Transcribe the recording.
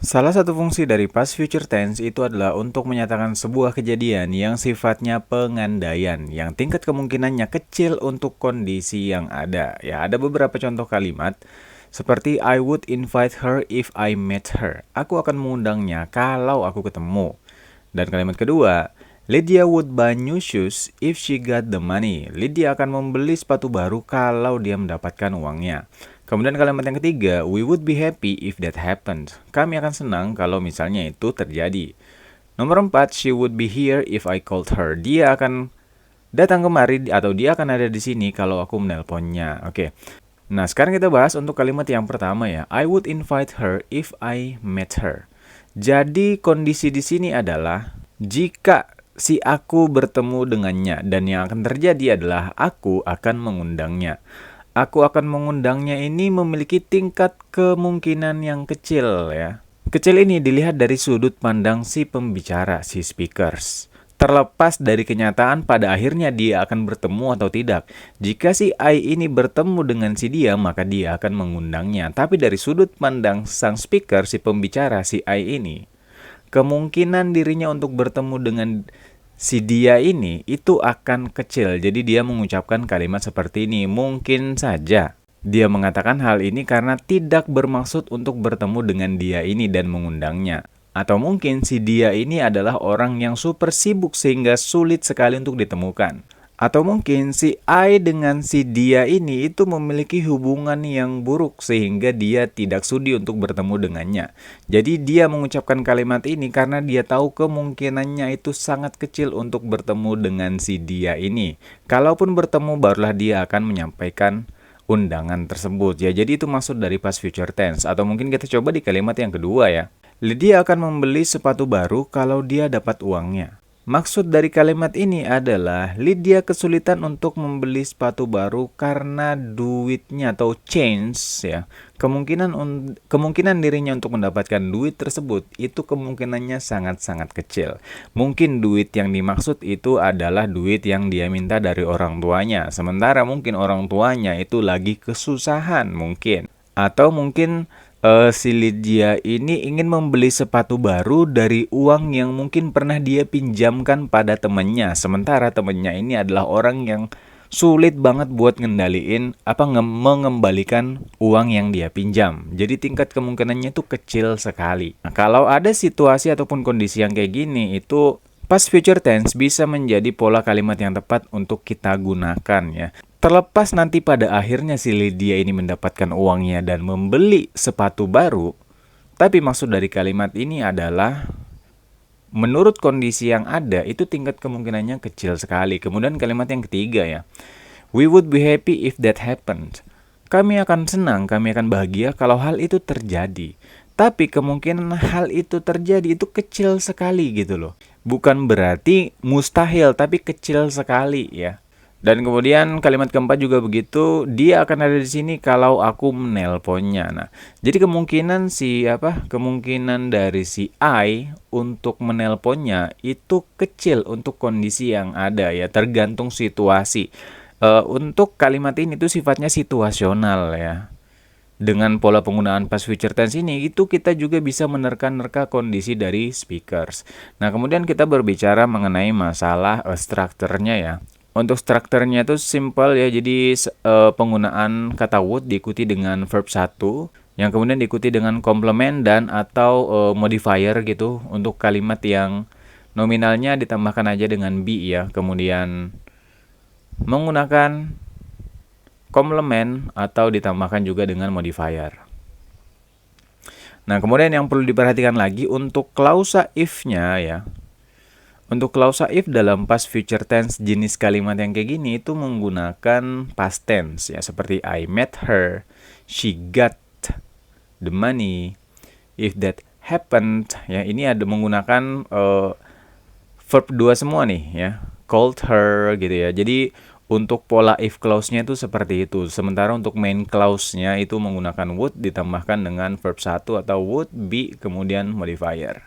Salah satu fungsi dari past future tense itu adalah untuk menyatakan sebuah kejadian yang sifatnya pengandaian, yang tingkat kemungkinannya kecil untuk kondisi yang ada. Ya, ada beberapa contoh kalimat seperti I would invite her if I met her. Aku akan mengundangnya kalau aku ketemu. Dan kalimat kedua, Lydia would buy new shoes if she got the money. Lydia akan membeli sepatu baru kalau dia mendapatkan uangnya. Kemudian kalimat yang ketiga, we would be happy if that happened. Kami akan senang kalau misalnya itu terjadi. Nomor 4, she would be here if I called her. Dia akan datang kemari atau dia akan ada di sini kalau aku menelponnya. Oke. Nah, sekarang kita bahas untuk kalimat yang pertama ya. I would invite her if I met her. Jadi kondisi di sini adalah jika si aku bertemu dengannya dan yang akan terjadi adalah aku akan mengundangnya. Aku akan mengundangnya ini memiliki tingkat kemungkinan yang kecil ya. Kecil ini dilihat dari sudut pandang si pembicara, si speakers. Terlepas dari kenyataan pada akhirnya dia akan bertemu atau tidak. Jika si I ini bertemu dengan si dia, maka dia akan mengundangnya. Tapi dari sudut pandang sang speaker, si pembicara, si I ini, kemungkinan dirinya untuk bertemu dengan si dia ini itu akan kecil. Jadi dia mengucapkan kalimat seperti ini. Mungkin saja dia mengatakan hal ini karena tidak bermaksud untuk bertemu dengan dia ini dan mengundangnya. Atau mungkin si dia ini adalah orang yang super sibuk sehingga sulit sekali untuk ditemukan. Atau mungkin si I dengan si dia ini itu memiliki hubungan yang buruk sehingga dia tidak sudi untuk bertemu dengannya. Jadi dia mengucapkan kalimat ini karena dia tahu kemungkinannya itu sangat kecil untuk bertemu dengan si dia ini. Kalaupun bertemu barulah dia akan menyampaikan undangan tersebut. Ya, jadi itu maksud dari past future tense. Atau mungkin kita coba di kalimat yang kedua ya. Lydia akan membeli sepatu baru kalau dia dapat uangnya. Maksud dari kalimat ini adalah Lydia kesulitan untuk membeli sepatu baru karena duitnya atau change ya. Kemungkinan dirinya untuk mendapatkan duit tersebut itu kemungkinannya sangat-sangat kecil. Mungkin duit yang dimaksud itu adalah duit yang dia minta dari orang tuanya. Sementara mungkin orang tuanya itu lagi kesusahan mungkin. Atau mungkin si Lydia ini ingin membeli sepatu baru dari uang yang mungkin pernah dia pinjamkan pada temannya. Sementara temannya ini adalah orang yang sulit banget buat mengembalikan uang yang dia pinjam. Jadi tingkat kemungkinannya itu kecil sekali. Nah, kalau ada situasi ataupun kondisi yang kayak gini, itu past future tense bisa menjadi pola kalimat yang tepat untuk kita gunakan ya. Terlepas nanti pada akhirnya si Lydia ini mendapatkan uangnya dan membeli sepatu baru, tapi maksud dari kalimat ini adalah menurut kondisi yang ada itu tingkat kemungkinannya kecil sekali. Kemudian kalimat yang ketiga ya. We would be happy if that happened. Kami akan senang, kami akan bahagia kalau hal itu terjadi. Tapi kemungkinan hal itu terjadi itu kecil sekali gitu loh. Bukan berarti mustahil, tapi kecil sekali ya. Dan kemudian kalimat keempat juga begitu, dia akan ada di sini kalau aku menelponnya. Nah, jadi kemungkinan dari si I untuk menelponnya itu kecil untuk kondisi yang ada ya, tergantung situasi. Untuk kalimat ini tuh sifatnya situasional ya. Dengan pola penggunaan past future tense ini, itu kita juga bisa menerka-nerka kondisi dari speakers. Nah, kemudian kita berbicara mengenai masalah strukturnya ya. Untuk strukturnya itu simple ya, jadi penggunaan kata would diikuti dengan verb 1, yang kemudian diikuti dengan komplement dan atau modifier gitu. Untuk kalimat yang nominalnya ditambahkan aja dengan be ya, kemudian menggunakan komplement atau ditambahkan juga dengan modifier. Nah, kemudian yang perlu diperhatikan lagi untuk klausa if-nya ya. Untuk klausa if dalam past future tense jenis kalimat yang kayak gini itu menggunakan past tense ya, seperti I met her, she got the money, if that happened ya. Ini ada menggunakan verb 2 semua nih ya. Called her gitu ya. Jadi untuk pola if clause-nya itu seperti itu. Sementara untuk main clause-nya itu menggunakan would ditambahkan dengan verb 1 atau would be kemudian modifier.